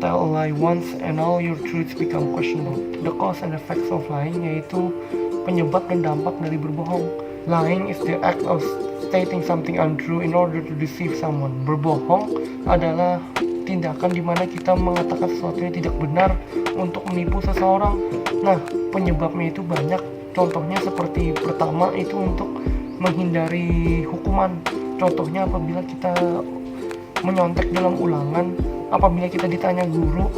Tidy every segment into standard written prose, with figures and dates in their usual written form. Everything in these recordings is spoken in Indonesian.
tell a lie once and all your truths become questionable. The cause and effects of lying yaitu penyebab dan dampak dari berbohong. Lying is the act of stating something untrue in order to deceive someone. Berbohong adalah tindakan di mana kita mengatakan sesuatu yang tidak benar untuk menipu seseorang. Nah, penyebabnya itu banyak. Contohnya seperti pertama itu untuk menghindari hukuman. Contohnya apabila kita menyontek dalam ulangan, apabila kita ditanya guru,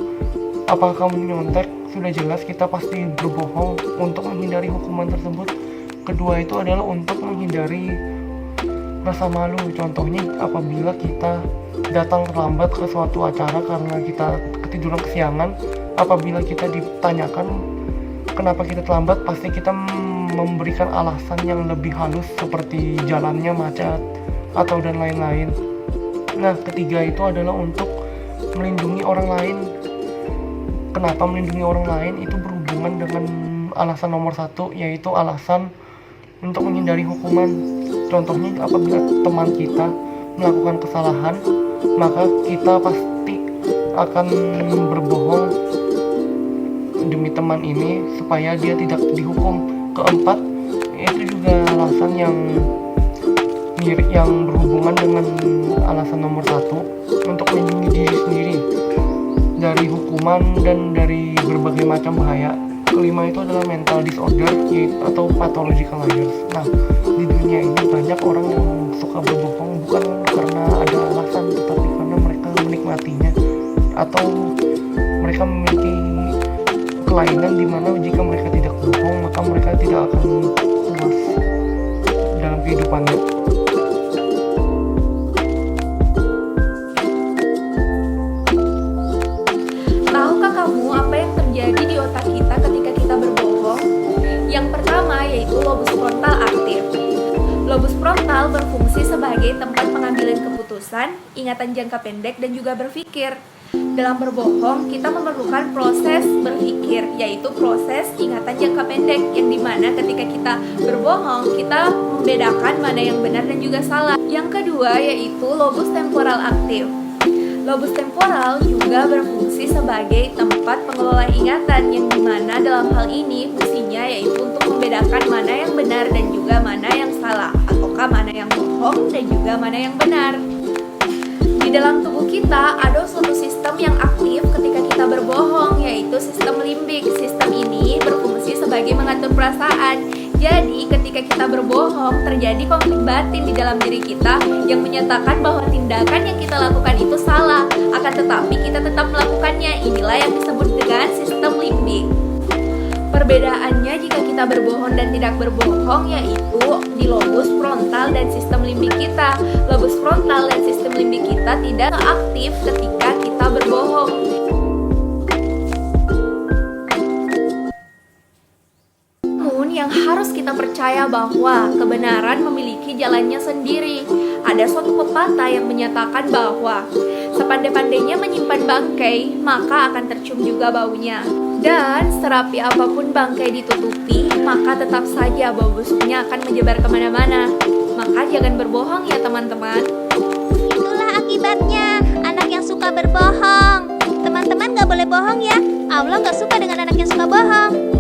apakah kamu menyontek? Sudah jelas kita pasti berbohong untuk menghindari hukuman tersebut. Kedua itu adalah untuk menghindari rasa malu. Contohnya apabila kita datang terlambat ke suatu acara karena kita ketiduran kesiangan, apabila kita ditanyakan kenapa kita terlambat, pasti kita memberikan alasan yang lebih halus seperti jalannya macet atau dan lain-lain. Nah, ketiga itu adalah untuk melindungi orang lain. Kenapa melindungi orang lain? Itu berhubungan dengan alasan nomor satu, yaitu alasan untuk menghindari hukuman. Contohnya apabila teman kita melakukan kesalahan, maka kita pasti akan berbohong demi teman ini supaya dia tidak dihukum. Keempat, itu juga alasan yang mirip yang berhubungan dengan alasan nomor satu, untuk melindungi diri sendiri dari hukuman dan dari berbagai macam bahaya. Kelima itu adalah mental disorder atau pathological liars. Nah, di dunia ini banyak orang yang suka berbohong bukan karena ada alasan, tetapi karena mereka menikmatinya atau mereka memiliki kelainan di mana jika mereka tidak bohong maka mereka tidak akan puas dalam kehidupannya. Tahukah kamu apa yang terjadi di otak kita ketika kita berbohong? Yang pertama yaitu lobus frontal aktif. Lobus frontal berfungsi sebagai tempat pengambilan keputusan, ingatan jangka pendek, dan juga berpikir. Dalam berbohong, kita memerlukan proses berpikir, yaitu proses ingatan jangka pendek, yang dimana ketika kita berbohong, kita membedakan mana yang benar dan juga salah. Yang kedua yaitu lobus temporal aktif. Lobus temporal juga berfungsi sebagai tempat pengelola ingatan, yang dimana dalam hal ini fungsinya yaitu untuk membedakan mana yang benar dan juga mana yang salah, ataukah mana yang bohong dan juga mana yang benar. Di dalam tubuh kita ada suatu sistem yang aktif ketika kita berbohong, yaitu sistem limbik. Sistem ini berfungsi sebagai mengatur perasaan. Jadi ketika kita berbohong, terjadi konflik batin di dalam diri kita yang menyatakan bahwa tindakan yang kita lakukan itu salah, akan tetapi kita tetap melakukannya. Inilah yang disebut dengan sistem limbik. Perbedaannya jika kita berbohong dan tidak berbohong yaitu di lobus frontal dan sistem limbik kita. Lobus frontal dan sistem limbik kita tidak aktif ketika kita berbohong. Namun yang harus kita percaya bahwa kebenaran memiliki jalannya sendiri. Ada suatu pepatah yang menyatakan bahwa sepandai-pandainya menyimpan bangkai, maka akan tercium juga baunya. Dan serapi apapun bangkai ditutupi, maka tetap saja bau busuknya akan menyebar kemana-mana. Maka jangan berbohong ya teman-teman. Itulah akibatnya anak yang suka berbohong. Teman-teman gak boleh bohong ya. Allah gak suka dengan anak yang suka bohong.